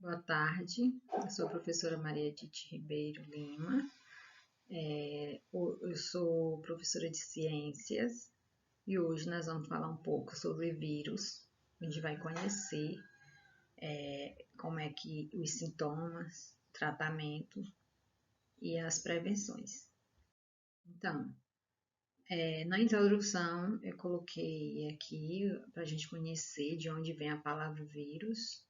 Boa tarde, eu sou a professora Maria Edith Ribeiro Lima, eu sou professora de ciências e hoje nós vamos falar um pouco sobre vírus. A gente vai conhecer como é que os sintomas, tratamento e as prevenções. Então, na introdução eu coloquei aqui para a gente conhecer de onde vem a palavra vírus.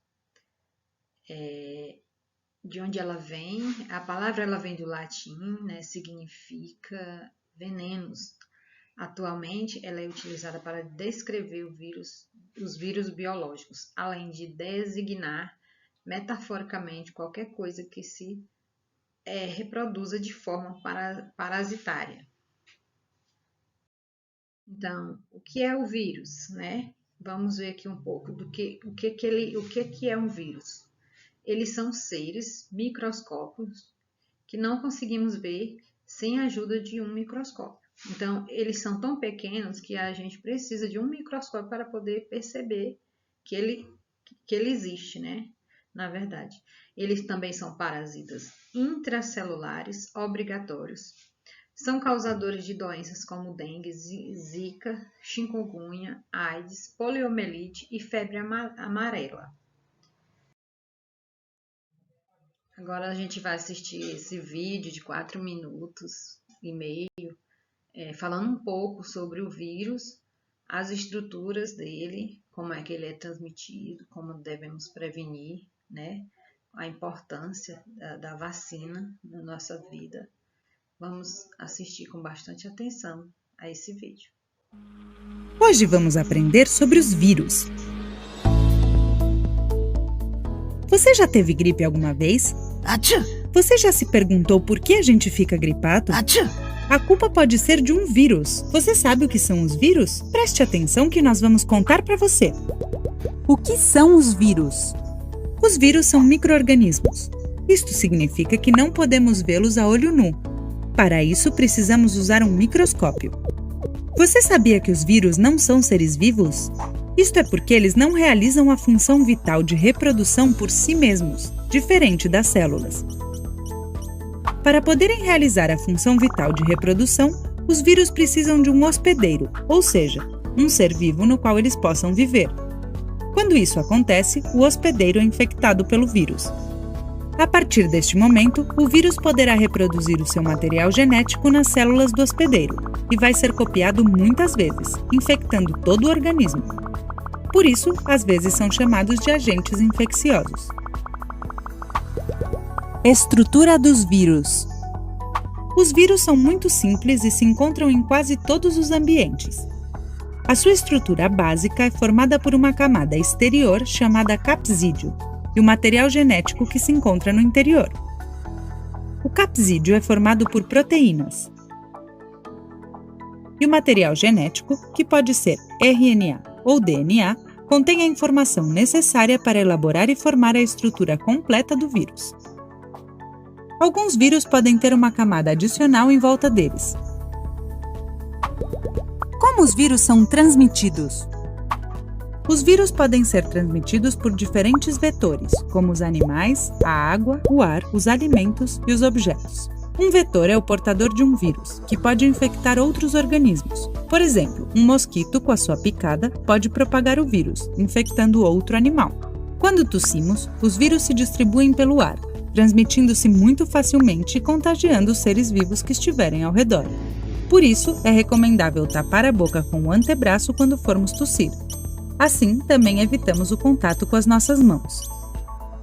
De onde ela vem, a palavra ela vem do latim, né, significa venenos. Atualmente ela é utilizada para descrever os vírus biológicos, além de designar metaforicamente qualquer coisa que se reproduza de forma parasitária. Então, o que é o vírus, né? Vamos ver aqui um pouco do o que é um vírus. Eles são seres microscópicos que não conseguimos ver sem a ajuda de um microscópio. Então, eles são tão pequenos que a gente precisa de um microscópio para poder perceber que ele existe, né? Na verdade, eles também são parasitas intracelulares obrigatórios. São causadores de doenças como dengue, zika, chikungunya, AIDS, poliomielite e febre amarela. Agora a gente vai assistir esse vídeo de 4 minutos e meio, falando um pouco sobre o vírus, as estruturas dele, como é que ele é transmitido, como devemos prevenir, né? A importância da vacina na nossa vida. Vamos assistir com bastante atenção a esse vídeo. Hoje vamos aprender sobre os vírus. Você já teve gripe alguma vez? Achoo! Você já se perguntou por que a gente fica gripado? Achoo! A culpa pode ser de um vírus. Você sabe o que são os vírus? Preste atenção que nós vamos contar para você. O que são os vírus? Os vírus são micro-organismos. Isto significa que não podemos vê-los a olho nu. Para isso, precisamos usar um microscópio. Você sabia que os vírus não são seres vivos? Isto é porque eles não realizam a função vital de reprodução por si mesmos, diferente das células. Para poderem realizar a função vital de reprodução, os vírus precisam de um hospedeiro, ou seja, um ser vivo no qual eles possam viver. Quando isso acontece, o hospedeiro é infectado pelo vírus. A partir deste momento, o vírus poderá reproduzir o seu material genético nas células do hospedeiro e vai ser copiado muitas vezes, infectando todo o organismo. Por isso, às vezes são chamados de agentes infecciosos. Estrutura dos vírus. Os vírus são muito simples e se encontram em quase todos os ambientes. A sua estrutura básica é formada por uma camada exterior chamada capsídeo e o material genético que se encontra no interior. O capsídeo é formado por proteínas. E o material genético, que pode ser RNA ou DNA, contém a informação necessária para elaborar e formar a estrutura completa do vírus. Alguns vírus podem ter uma camada adicional em volta deles. Como os vírus são transmitidos? Os vírus podem ser transmitidos por diferentes vetores, como os animais, a água, o ar, os alimentos e os objetos. Um vetor é o portador de um vírus, que pode infectar outros organismos. Por exemplo, um mosquito com a sua picada pode propagar o vírus, infectando outro animal. Quando tossimos, os vírus se distribuem pelo ar, transmitindo-se muito facilmente e contagiando os seres vivos que estiverem ao redor. Por isso, é recomendável tapar a boca com o antebraço quando formos tossir. Assim, também evitamos o contato com as nossas mãos.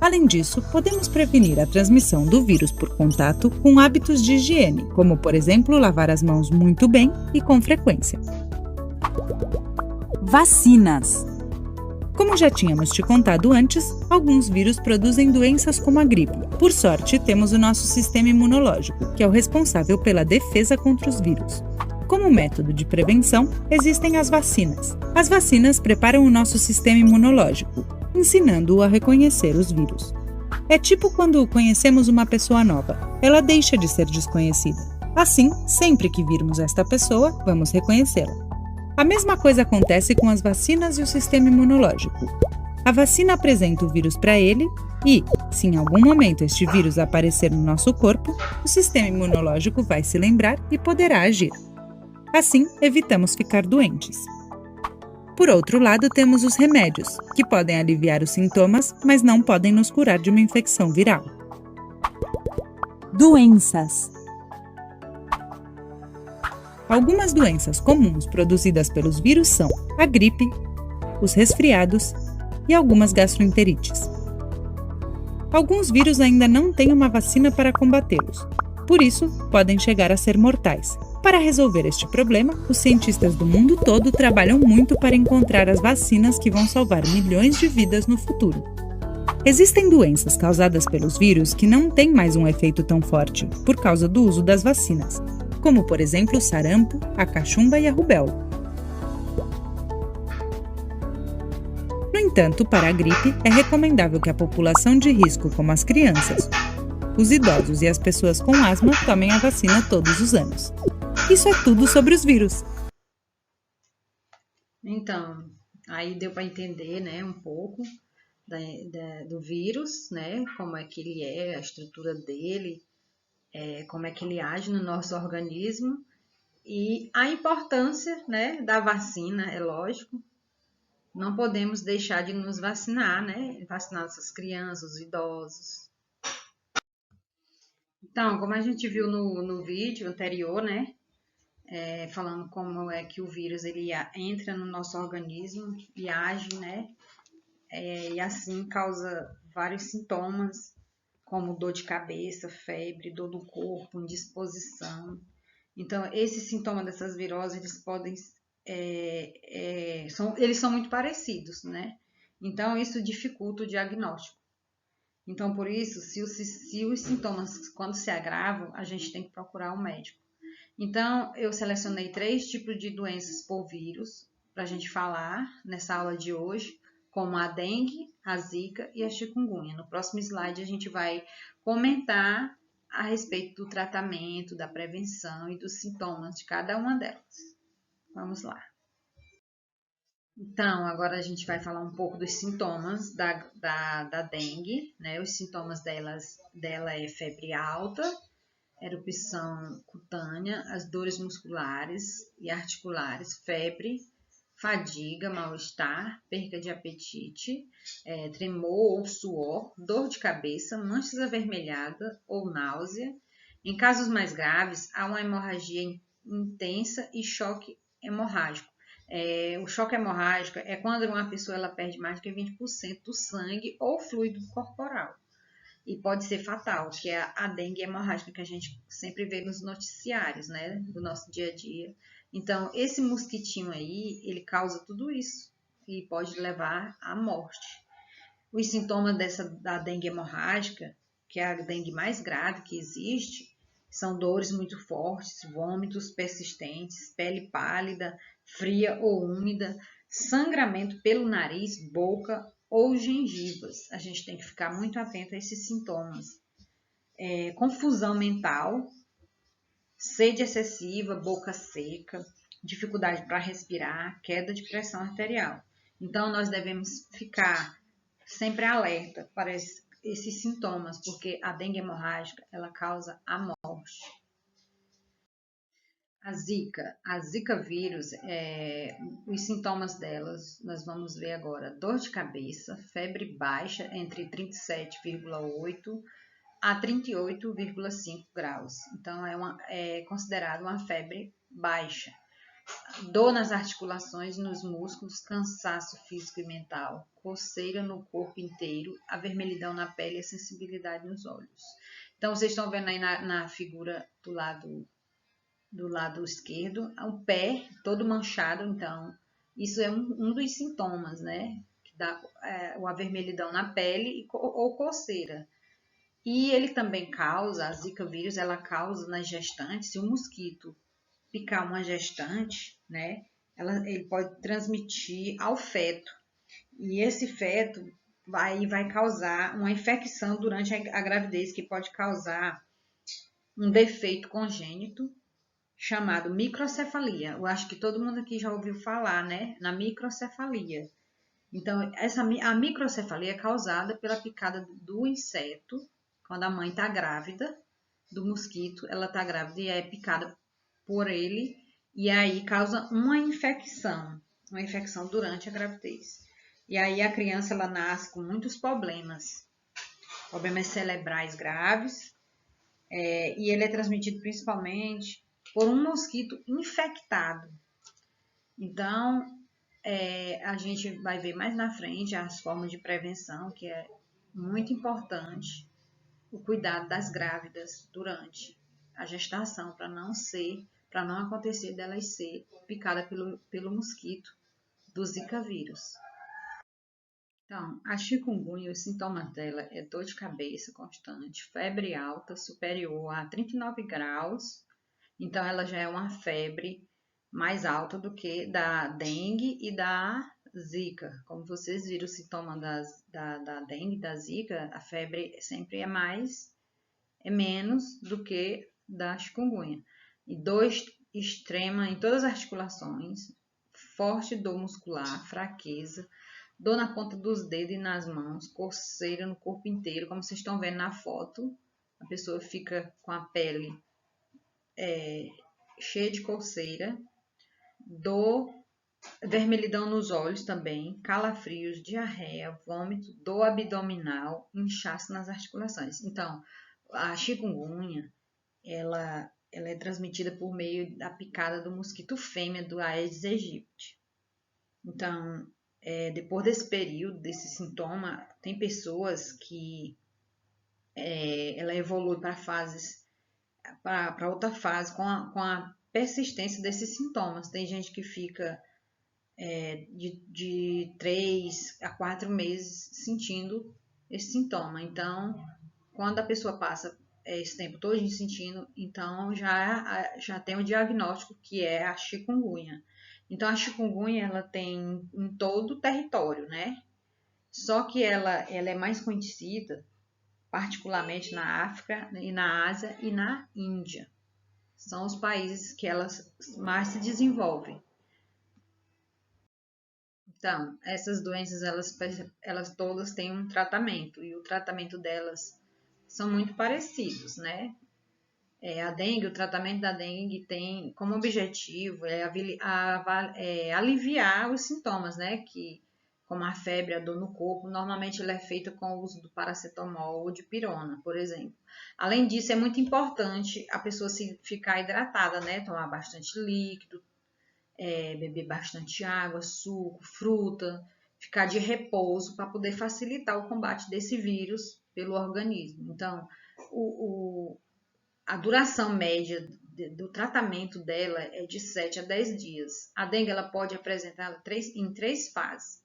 Além disso, podemos prevenir a transmissão do vírus por contato com hábitos de higiene, como, por exemplo, lavar as mãos muito bem e com frequência. Vacinas. Como já tínhamos te contado antes, alguns vírus produzem doenças como a gripe. Por sorte, temos o nosso sistema imunológico, que é o responsável pela defesa contra os vírus. Como método de prevenção, existem as vacinas. As vacinas preparam o nosso sistema imunológico, ensinando-o a reconhecer os vírus. É tipo quando conhecemos uma pessoa nova, ela deixa de ser desconhecida. Assim, sempre que virmos esta pessoa, vamos reconhecê-la. A mesma coisa acontece com as vacinas e o sistema imunológico. A vacina apresenta o vírus para ele e, se em algum momento este vírus aparecer no nosso corpo, o sistema imunológico vai se lembrar e poderá agir. Assim, evitamos ficar doentes. Por outro lado, temos os remédios, que podem aliviar os sintomas, mas não podem nos curar de uma infecção viral. Doenças. Algumas doenças comuns produzidas pelos vírus são a gripe, os resfriados e algumas gastroenterites. Alguns vírus ainda não têm uma vacina para combatê-los, por isso podem chegar a ser mortais. Para resolver este problema, os cientistas do mundo todo trabalham muito para encontrar as vacinas que vão salvar milhões de vidas no futuro. Existem doenças causadas pelos vírus que não têm mais um efeito tão forte por causa do uso das vacinas, como por exemplo o sarampo, a cachumba e a rubéola. No entanto, para a gripe, é recomendável que a população de risco, como as crianças, os idosos e as pessoas com asma, tomem a vacina todos os anos. Isso é tudo sobre os vírus. Então, aí deu para entender, né, um pouco do vírus, né, como é que ele é, a estrutura dele, como é que ele age no nosso organismo e a importância, né, da vacina, é lógico. Não podemos deixar de nos vacinar, né, vacinar nossas crianças, os idosos. Então, como a gente viu no vídeo anterior, né, falando como é que o vírus ele entra no nosso organismo e age, né, e assim causa vários sintomas, como dor de cabeça, febre, dor do corpo, indisposição. Então, esses sintomas dessas viroses, eles podem, eles são muito parecidos, né? Então, isso dificulta o diagnóstico. Então, por isso, se os sintomas, quando se agravam, a gente tem que procurar um médico. Então, eu selecionei 3 tipos de doenças por vírus para a gente falar nessa aula de hoje, como a dengue, a zika e a chikungunya. No próximo slide, a gente vai comentar a respeito do tratamento, da prevenção e dos sintomas de cada uma delas. Vamos lá. Então, agora a gente vai falar um pouco dos sintomas da dengue, né? Os sintomas dela é febre alta, erupção cutânea, as dores musculares e articulares, febre, fadiga, mal-estar, perca de apetite, tremor ou suor, dor de cabeça, manchas avermelhadas ou náusea. Em casos mais graves, há uma hemorragia intensa e choque hemorrágico. O choque hemorrágico é quando uma pessoa ela perde mais de 20% do sangue ou fluido corporal. E pode ser fatal, que é a dengue hemorrágica que a gente sempre vê nos noticiários, né, do nosso dia a dia. Então, esse mosquitinho aí, ele causa tudo isso e pode levar à morte. Os sintomas da dengue hemorrágica, que é a dengue mais grave que existe, são dores muito fortes, vômitos persistentes, pele pálida, fria ou úmida, sangramento pelo nariz, boca ou gengivas. A gente tem que ficar muito atento a esses sintomas. Confusão mental, sede excessiva, boca seca, dificuldade para respirar, queda de pressão arterial. Então, nós devemos ficar sempre alerta para esses sintomas, porque a dengue hemorrágica, ela causa a morte. A Zika vírus, os sintomas delas, nós vamos ver agora. Dor de cabeça, febre baixa entre 37,8 a 38,5 graus. Então, é considerado uma febre baixa. Dor nas articulações e nos músculos, cansaço físico e mental, coceira no corpo inteiro, avermelhidão na pele e a sensibilidade nos olhos. Então, vocês estão vendo aí na figura do lado esquerdo, o pé todo manchado. Então, isso é um dos sintomas, né? Que dá o avermelhidão na pele ou coceira. E ele também causa, a Zika vírus, ela causa nas gestantes, se um mosquito picar uma gestante, né, ele pode transmitir ao feto. E esse feto vai causar uma infecção durante a gravidez, que pode causar um defeito congênito chamado microcefalia. Eu acho que todo mundo aqui já ouviu falar, né, na microcefalia. Então, a microcefalia é causada pela picada do inseto, quando a mãe está grávida do mosquito, ela está grávida e é picada por ele, e aí causa uma infecção durante a gravidez. E aí a criança ela nasce com muitos problemas cerebrais graves, e ele é transmitido principalmente por um mosquito infectado. Então, a gente vai ver mais na frente as formas de prevenção, que é muito importante, o cuidado das grávidas durante a gestação, para não acontecer delas ser picada pelo mosquito do Zika vírus. Então, a chikungunya, os sintomas dela é dor de cabeça constante, febre alta superior a 39 graus. Então, ela já é uma febre mais alta do que da dengue e da zika. Como vocês viram o sintoma da dengue e da zika, a febre sempre é menos do que da chikungunya. E dor extrema em todas as articulações, forte dor muscular, fraqueza, dor na ponta dos dedos e nas mãos, coceira no corpo inteiro, como vocês estão vendo na foto. A pessoa fica com a pele cheia de coceira, dor, vermelhidão nos olhos também, calafrios, diarreia, vômito, dor abdominal, inchaço nas articulações. Então, a chikungunya, ela é transmitida por meio da picada do mosquito fêmea do Aedes aegypti. Então, depois desse período, desse sintoma, tem pessoas que ela evolui para outra fase com a persistência desses sintomas. Tem gente que fica de 3 a 4 meses sentindo esse sintoma. Então, quando a pessoa passa esse tempo todo sentindo, então já tem o diagnóstico que é a chikungunya. Então, a chikungunya ela tem em todo o território, né? Só que ela é mais conhecida particularmente na África e na Ásia e na Índia. São os países que elas mais se desenvolvem. Então, essas doenças, elas todas têm um tratamento, e o tratamento delas são muito parecidos, né? A dengue, o tratamento da dengue tem como objetivo aliviar os sintomas, né? Como a febre, a dor no corpo, normalmente ela é feita com o uso do paracetamol ou de pirona, por exemplo. Além disso, é muito importante a pessoa ficar hidratada, né? Tomar bastante líquido, beber bastante água, suco, fruta, ficar de repouso para poder facilitar o combate desse vírus pelo organismo. Então, a duração média do tratamento dela é de 7 a 10 dias. A dengue ela pode apresentar em 3 fases,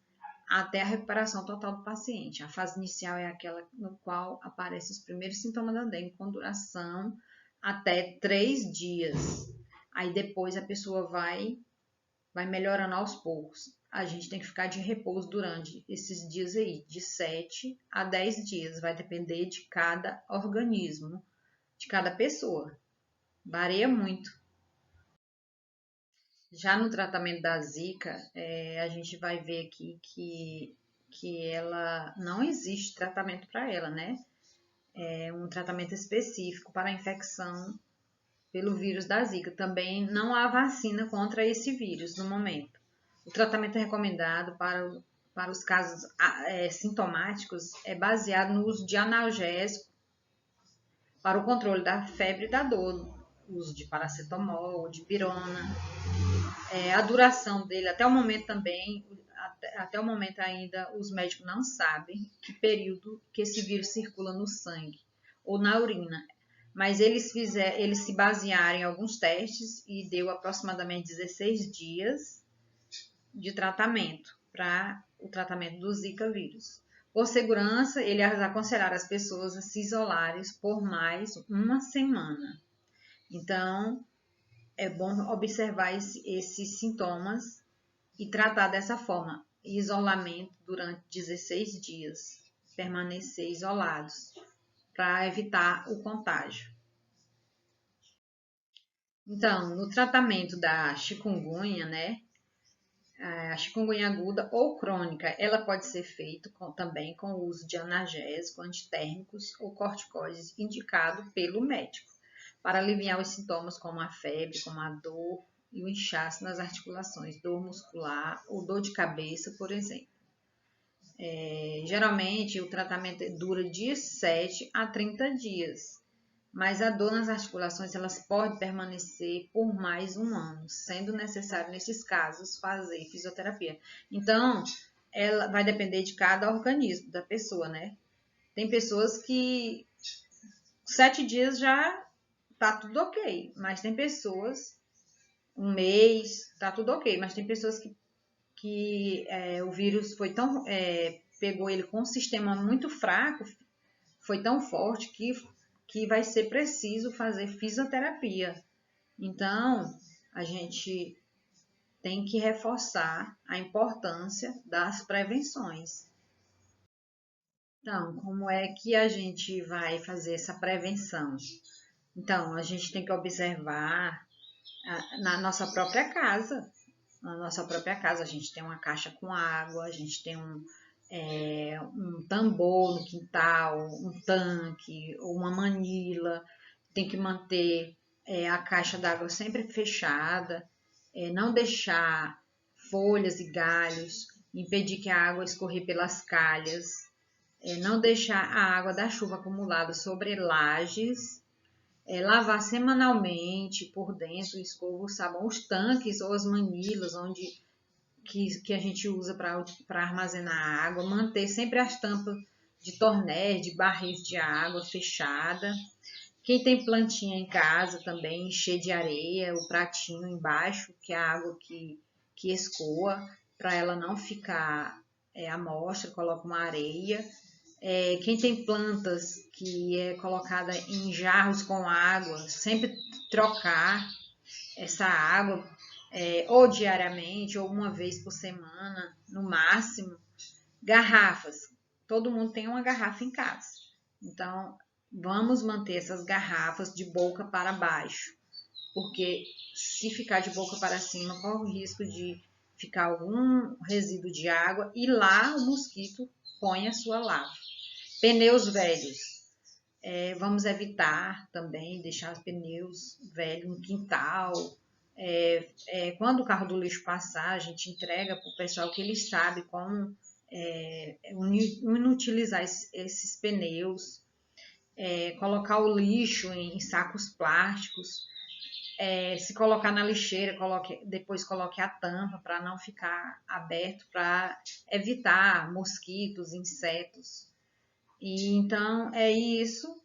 até a recuperação total do paciente. A fase inicial é aquela no qual aparecem os primeiros sintomas da dengue, com duração até 3 dias. Aí depois a pessoa vai melhorando aos poucos. A gente tem que ficar de repouso durante esses dias aí, de 7 a 10 dias. Vai depender de cada organismo, de cada pessoa. Varia muito. Já no tratamento da Zika, a gente vai ver aqui que ela não existe tratamento para ela, né? É um tratamento específico para a infecção pelo vírus da Zika. Também não há vacina contra esse vírus no momento. O tratamento recomendado para os casos sintomáticos é baseado no uso de analgésico para o controle da febre e da dor, uso de paracetamol, de pirona. A duração dele, até o momento também, até o momento ainda, os médicos não sabem que período que esse vírus circula no sangue ou na urina. Mas eles se basearam em alguns testes e deu aproximadamente 16 dias de tratamento para o tratamento do Zika vírus. Por segurança, eles aconselharam as pessoas a se isolarem por mais uma semana. Então, é bom observar esses sintomas e tratar dessa forma. Isolamento durante 16 dias. Permanecer isolados para evitar o contágio. Então, no tratamento da chikungunya, né? a chikungunya aguda ou crônica, ela pode ser feita também com o uso de analgésicos, antitérmicos ou corticoides indicado pelo médico, para aliviar os sintomas como a febre, como a dor e o inchaço nas articulações, dor muscular ou dor de cabeça, por exemplo. Geralmente, o tratamento dura de 7 a 30 dias, mas a dor nas articulações elas pode permanecer por mais um ano, sendo necessário, nesses casos, fazer fisioterapia. Então, ela vai depender de cada organismo da pessoa, né? Tem pessoas que 7 dias já tá tudo ok, mas tem pessoas, um mês, tá tudo ok, mas tem pessoas que o vírus foi tão, pegou ele com um sistema muito fraco, foi tão forte que vai ser preciso fazer fisioterapia. Então, a gente tem que reforçar a importância das prevenções. Então, como é que a gente vai fazer essa prevenção? Então, a gente tem que observar na nossa própria casa. Na nossa própria casa, a gente tem uma caixa com água, a gente tem um tambor no quintal, um tanque ou uma manila. Tem que manter a caixa d'água sempre fechada, não deixar folhas e galhos, impedir que a água escorra pelas calhas, não deixar a água da chuva acumulada sobre lajes, lavar semanalmente por dentro, escova o sabão, os tanques ou as manilas que a gente usa para armazenar água, manter sempre as tampas de tornéis, de barris de água fechada. Quem tem plantinha em casa também, encher de areia, o pratinho embaixo, que é a água que escoa, para ela não ficar à mostra, coloca uma areia. Quem tem plantas que é colocada em jarros com água, sempre trocar essa água ou diariamente ou uma vez por semana, no máximo. Garrafas, todo mundo tem uma garrafa em casa, então vamos manter essas garrafas de boca para baixo, porque se ficar de boca para cima, corre o risco de ficar algum resíduo de água e lá o mosquito põe a sua larva. Pneus velhos, vamos evitar também deixar os pneus velhos no quintal. Quando o carro do lixo passar, a gente entrega para o pessoal que ele sabe como inutilizar esses pneus. Colocar o lixo em sacos plásticos. Se colocar na lixeira, depois coloque a tampa para não ficar aberto, para evitar mosquitos, insetos. E então é isso.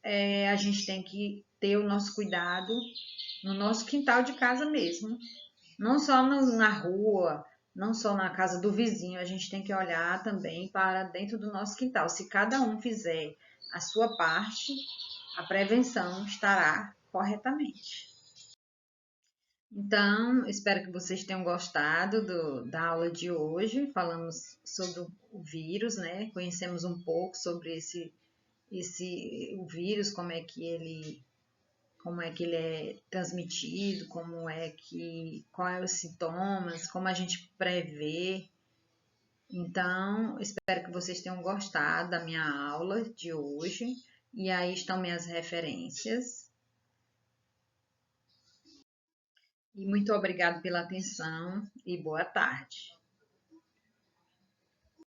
A gente tem que ter o nosso cuidado no nosso quintal de casa mesmo. Não só na rua, não só na casa do vizinho, a gente tem que olhar também para dentro do nosso quintal. Se cada um fizer a sua parte, a prevenção estará corretamente. Então, espero que vocês tenham gostado da aula de hoje. Falamos sobre o vírus, né? Conhecemos um pouco sobre o vírus, como é que ele é transmitido, quais são os sintomas, como a gente prevê. Então, espero que vocês tenham gostado da minha aula de hoje. E aí estão minhas referências. E muito obrigado pela atenção e boa tarde.